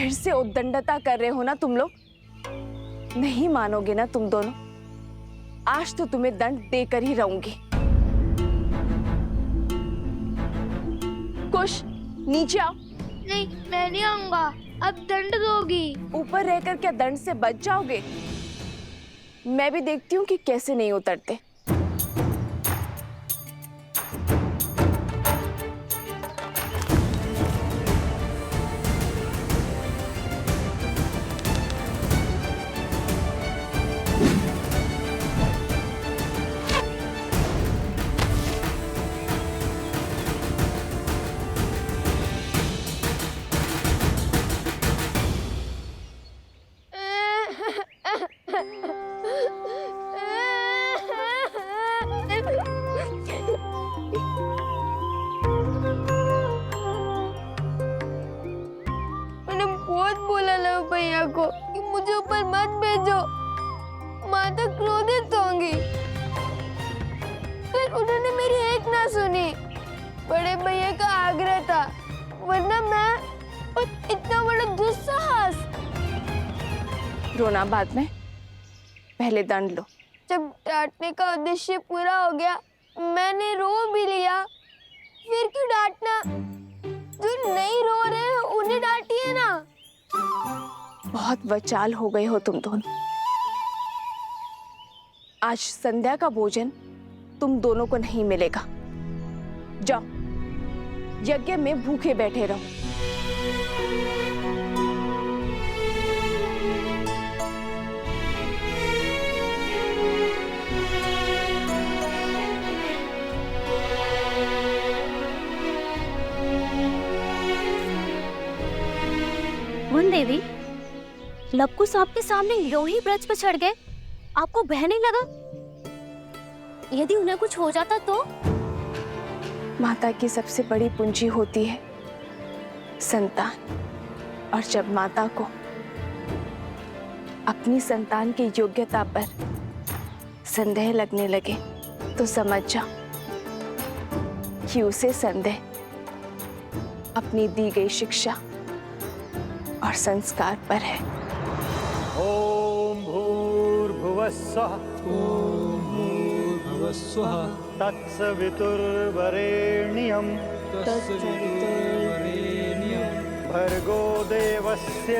फिर से उद्दंडता कर रहे हो ना तुम लोग? नहीं मानोगे ना तुम दोनों? आज तो तुम्हें दंड देकर ही रहूंगी। कुश, नीचे आओ। नहीं, मैं नहीं आऊंगा। अब दंड दोगी। ऊपर रहकर क्या दंड से बच जाओगे? मैं भी देखती हूँ कि कैसे नहीं उतरते। मैंने बहुत बोला ना भैया को कि मुझे ऊपर मत भेजो, माता क्रोधित होंगी। फिर उन्होंने मेरी एक ना सुनी। बड़े भैया का आग्रह था, वरना मैं और इतना बड़ा दुस्साहस। रोना बाद में, पहले दंड लो। जब डांटने का उद्देश्य पूरा हो गया, मैंने रो भी लिया। फिर क्यों डांटना? जो नहीं रो रहे हैं उन्हें डांटिए ना। बहुत बचाल हो गए हो तुम दोनों। आज संध्या का भोजन तुम दोनों को नहीं मिलेगा। जाओ, यज्ञ में भूखे बैठे रहो। मुन देवी, लवकुश आपके सामने यूं ही ब्रज पर चढ़ गए, आपको भय नहीं लगा? यदि उन्हें कुछ हो जाता तो? माता की सबसे बड़ी पूंजी होती है संतान, और जब माता को अपनी संतान की योग्यता पर संदेह लगने लगे तो समझ जाओ कि उसे संदेह अपनी दी गई शिक्षा और संस्कार पर है। ओम भूर्भुवस्सुः तत्सवितुर्वरेण्यं भर्गो देवस्य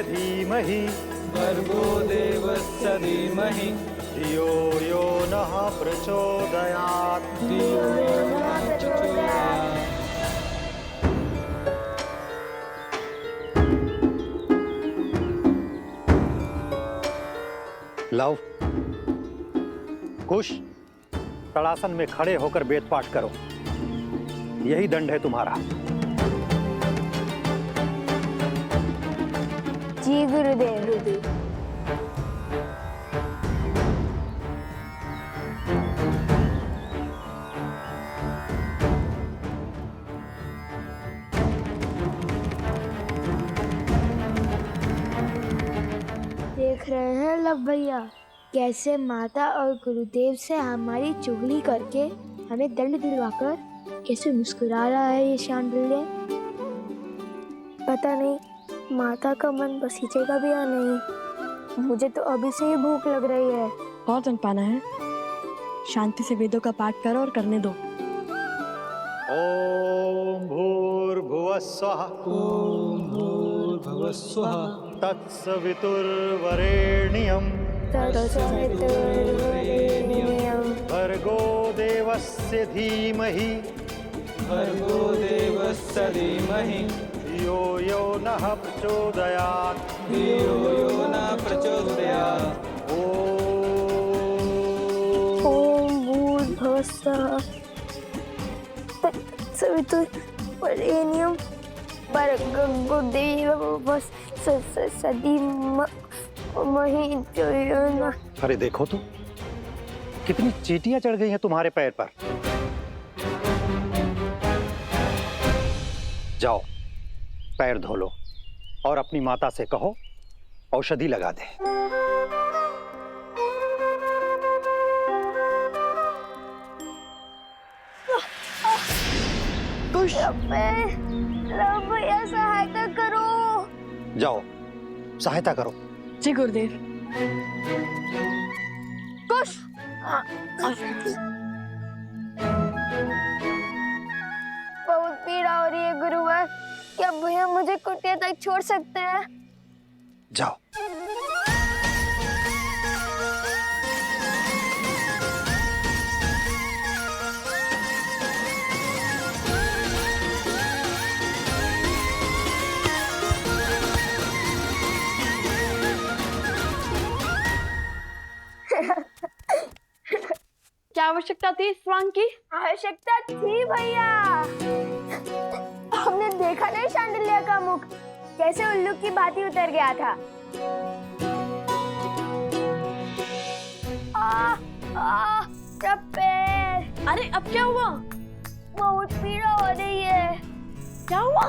धीमहि धियो यो नः प्रचोदयात्। लव, कुश, तड़ासन में खड़े होकर वेद पाठ करो। यही दंड है तुम्हारा। जी गुरुदेव। देख रहे हैं लव भैया, कैसे माता और गुरुदेव से हमारी चुगली करके हमें दंड दिलवाकर कैसे मुस्कुरा रहा है ये शांडिल्य। पता नहीं माता का मन बसीजेगा भी या नहीं। मुझे तो अभी से ही भूख लग रही है। और जन पाना है, शांति से वेदों का पाठ करो और करने दो। ओम भूर्भुवस्सुः तत्सवितुर्वरेण्यं भर्गो देवस्य धीमहि धियो यो नः प्रचोदयात्। ओम भूर्भुवस्सुः तत्सवितुर्वरेण्यं भर्गो देवस्य धीमहि धियो यो नः। अरे देखो तो, कितनी चींटियां चढ़ गई हैं तुम्हारे पैर पर। जाओ, पैर धो लो और अपनी माता से कहो औषधि लगा दे। कुश, भैया सहायता करो। जाओ, सहायता करो। जी गुरुदेव। कुश बहुत पीड़ा हो रही है गुरुवर। क्या भैया मुझे कुटिया तक छोड़ सकते हैं? जाओ। क्या आवश्यकता थी इस स्वांग की? आवश्यकता थी भैया। हमने देखा नहीं शांडिल्य का मुख कैसे उल्लू की भांति उतर गया था। क्या पैर। अरे अब क्या हुआ? बहुत पीड़ा हो रही है। क्या हुआ?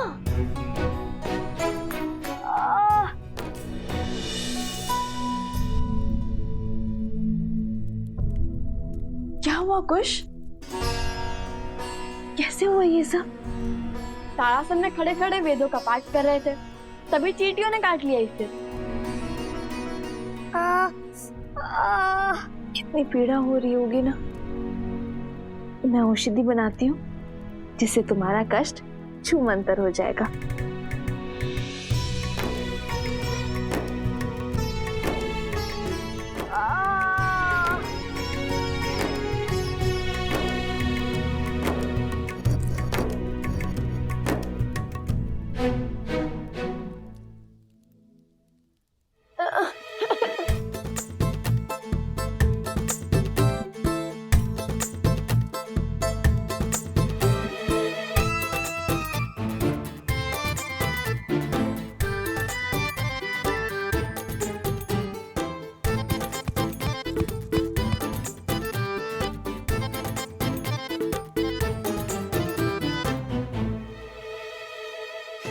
क्या हुआ कुश? कैसे हुआ ये सब? तारासन में खड़े खड़े वेदों का पाठ कर रहे थे, तभी चींटियों ने काट लिया इसे। कितनी पीड़ा हो रही होगी ना। मैं औषधि बनाती हूँ जिससे तुम्हारा कष्ट छूमंतर हो जाएगा।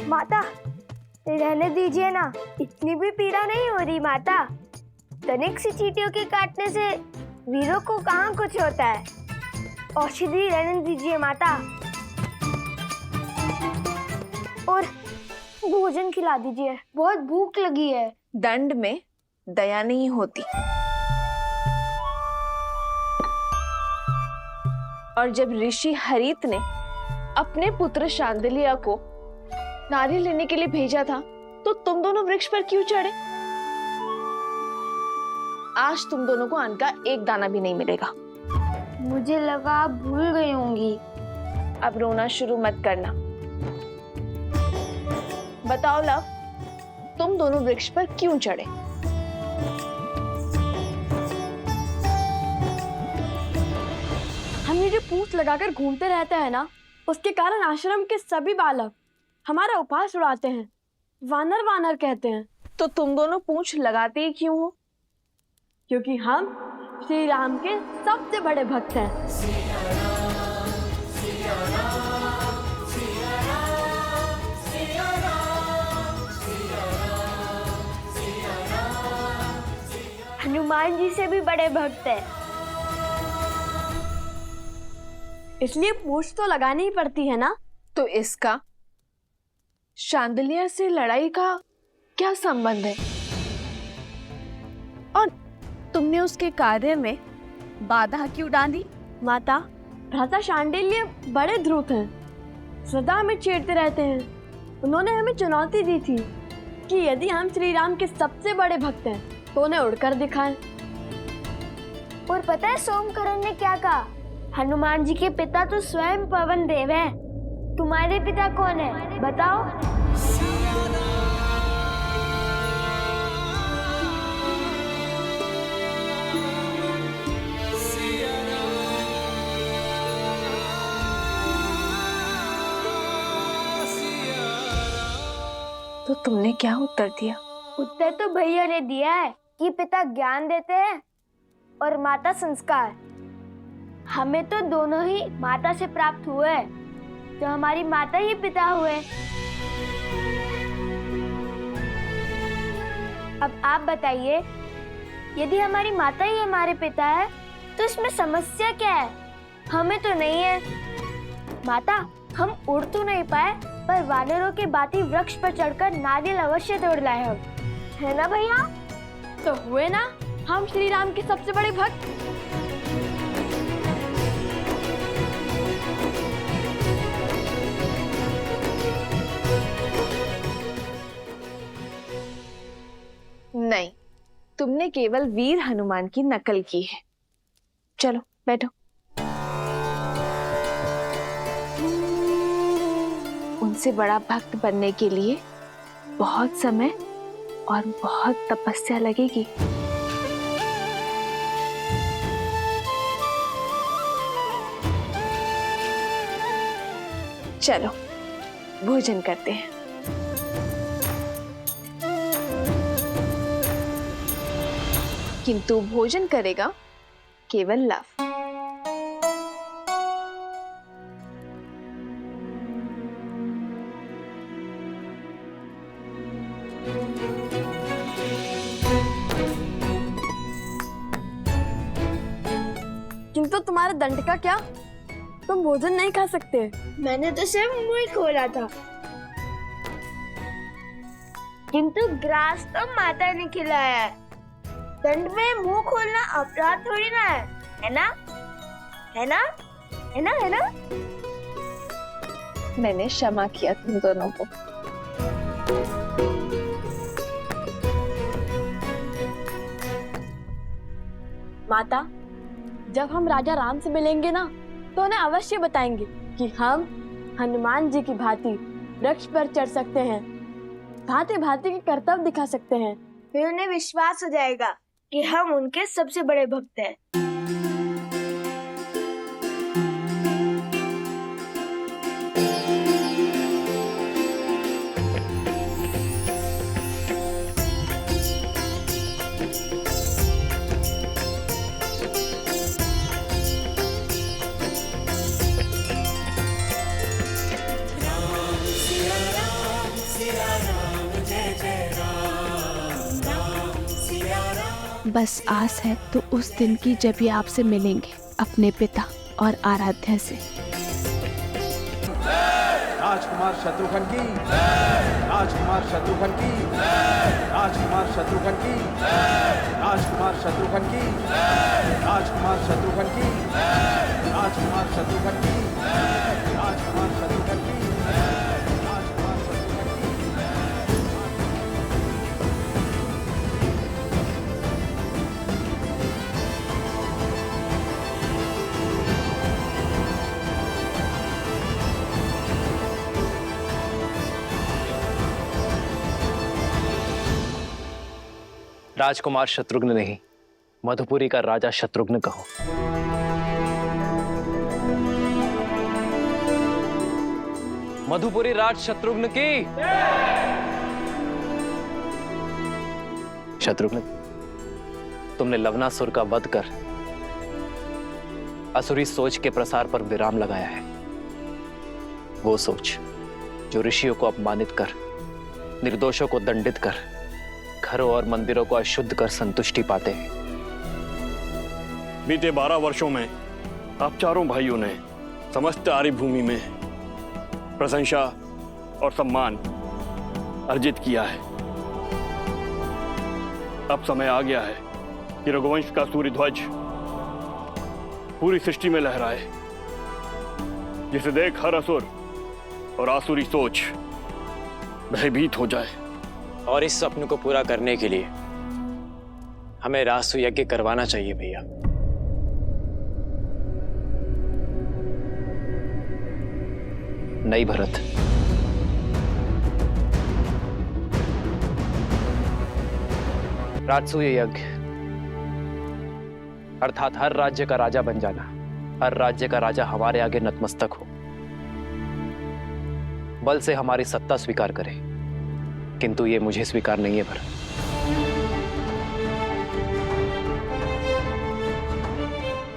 माता रहने दीजिए ना, इतनी भी पीड़ा नहीं हो रही माता। तनिक सी चींटियों के काटने से वीरों को कहाँ कुछ होता है। औषधि रहने दीजिए माता, और भोजन खिला दीजिए, बहुत भूख लगी है। दंड में दया नहीं होती। और जब ऋषि हरित ने अपने पुत्र शांडिल्य को नारी लेने के लिए भेजा था तो तुम दोनों वृक्ष पर क्यों चढ़े? आज तुम दोनों को अन्न का एक दाना भी नहीं मिलेगा। मुझे लगा आप भूल गई होंगी। अब रोना शुरू मत करना। बताओ लव, तुम दोनों वृक्ष पर क्यों चढ़े? हम ये जो पूंछ लगाकर घूमते रहते हैं ना, उसके कारण आश्रम के सभी बालक हमारा उपहास उड़ाते हैं, वानर वानर कहते हैं। तो तुम दोनों पूंछ लगाते ही क्यों हो? क्योंकि हम श्री राम के सबसे बड़े भक्त हैं। हनुमान जी से भी बड़े भक्त हैं। इसलिए पूंछ तो लगानी ही पड़ती है ना। तो इसका शांडिल्य से लड़ाई का क्या संबंध है? और तुमने उसके कार्य में बाधा क्यों डाली? माता, भ्राता शांडिल्य बड़े ध्रुव हैं, सदा हमें छेड़ते रहते हैं। उन्होंने हमें चुनौती दी थी कि यदि हम श्री राम के सबसे बड़े भक्त हैं तो उन्हें उड़कर दिखाएं। और पता है सोमकरण ने क्या कहा? हनुमान जी के पिता तो स्वयं पवन देव हैं। तुम्हारे पिता कौन है बताओ? तो तुमने क्या उत्तर दिया? उत्तर तो भैया ने दिया है कि पिता ज्ञान देते हैं और माता संस्कार। हमें तो दोनों ही माता से प्राप्त हुए, तो हमारी माता ही पिता हुए। अब आप बताइए, यदि हमारी माता ही हमारे पिता है तो इसमें समस्या क्या है? हमें तो नहीं है। माता, हम उड़ तो नहीं पाए, पर वानरों के भांति वृक्ष पर चढ़कर नारियल अवश्य तोड़ लाए हम, है ना भैया? तो हुए ना हम श्री राम के सबसे बड़े भक्त। नहीं, तुमने केवल वीर हनुमान की नकल की है। चलो बैठो। उनसे बड़ा भक्त बनने के लिए बहुत समय और बहुत तपस्या लगेगी। चलो भोजन करते हैं। किंतु भोजन करेगा केवल लव। किंतु तुम्हारे दंड का क्या? तुम भोजन नहीं खा सकते। मैंने तो सिर्फ मुंह खोला था, किंतु ग्रास तो माता ने खिलाया है। दंड में मुंह खोलना अपराध थोड़ी ना है ना? है ना? है ना? है ना? मैंने क्षमा किया तुम दोनों को। माता, जब हम राजा राम से मिलेंगे ना तो उन्हें अवश्य बताएंगे कि हम हनुमान जी की भांति वृक्ष पर चढ़ सकते हैं, भांति भांति के कर्तव्य दिखा सकते हैं। फिर उन्हें विश्वास हो जाएगा कि हम उनके सबसे बड़े भक्त हैं। बस आस है तो उस दिन की जब ये आपसे मिलेंगे अपने पिता और आराध्या से। राजकुमार शत्रुघ्न की, राजकुमार शत्रुघ्न की, राजकुमार शत्रुघ्न की, राजकुमार शत्रुघ्न की, राजकुमार शत्रुघ्न की, राजकुमार शत्रुघ्न की, राजकुमार शत्रुघ्न की, राजकुमार शत्रुघ्न की। राजकुमार शत्रुघ्न नहीं, मधुपुरी का राजा शत्रुघ्न कहो। मधुपुरी राज शत्रुघ्न की। शत्रुघ्न, तुमने लवनासुर का वध कर असुरी सोच के प्रसार पर विराम लगाया है। वो सोच जो ऋषियों को अपमानित कर, निर्दोषों को दंडित कर, घरों और मंदिरों को अशुद्ध कर संतुष्टि पाते हैं। बीते 12 वर्षों में आप चारों भाइयों ने समस्त आर्य भूमि में प्रशंसा और सम्मान अर्जित किया है। अब समय आ गया है कि रघुवंश का सूर्य ध्वज पूरी सृष्टि में लहराए, जिसे देख हर असुर और आसुरी सोच भयभीत हो जाए। और इस सपने को पूरा करने के लिए हमें रासु यज्ञ करवाना चाहिए भैया। नहीं भरत, राजसूय यज्ञ अर्थात हर राज्य का राजा बन जाना, हर राज्य का राजा हमारे आगे नतमस्तक हो, बल से हमारी सत्ता स्वीकार करे, किंतु ये मुझे स्वीकार नहीं है भरत।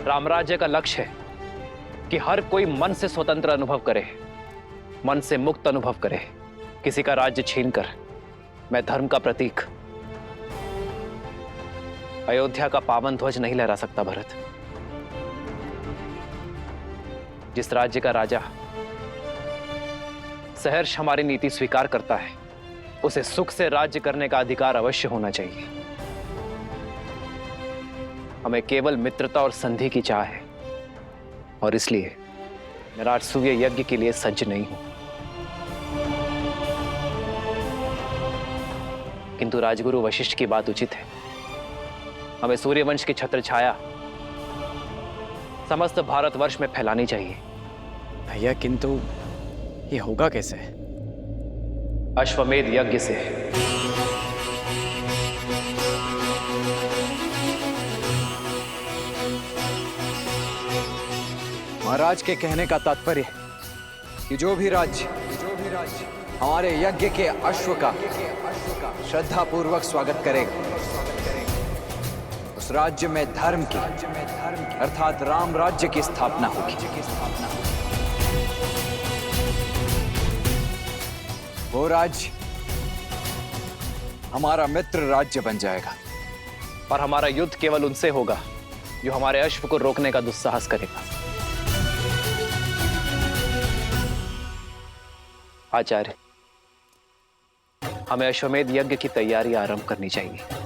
रामराज्य का लक्ष्य है कि हर कोई मन से स्वतंत्र अनुभव करे, मन से मुक्त अनुभव करे। किसी का राज्य छीनकर मैं धर्म का प्रतीक अयोध्या का पावन ध्वज नहीं लहरा सकता भरत। जिस राज्य का राजा सहर्ष हमारी नीति स्वीकार करता है, उसे सुख से राज्य करने का अधिकार अवश्य होना चाहिए। हमें केवल मित्रता और संधि की चाह है, और इसलिए मैं राजसूय यज्ञ के लिए सज्ज नहीं हूं। किंतु राजगुरु वशिष्ठ की बात उचित है। हमें सूर्यवंश की छत्र छाया समस्त भारतवर्ष में फैलानी चाहिए। भैया किंतु ये होगा कैसे? अश्वमेध यज्ञ से। महाराज के कहने का तात्पर्य है कि जो भी राज्य हमारे यज्ञ के अश्व का श्रद्धा पूर्वक स्वागत करेगा, उस राज्य में धर्म की अर्थात राम राज्य की स्थापना होगी। वो राज्य हमारा मित्र राज्य बन जाएगा। और हमारा युद्ध केवल उनसे होगा जो हमारे अश्व को रोकने का दुस्साहस करेगा। आचार्य, हमें अश्वमेध यज्ञ की तैयारी आरंभ करनी चाहिए।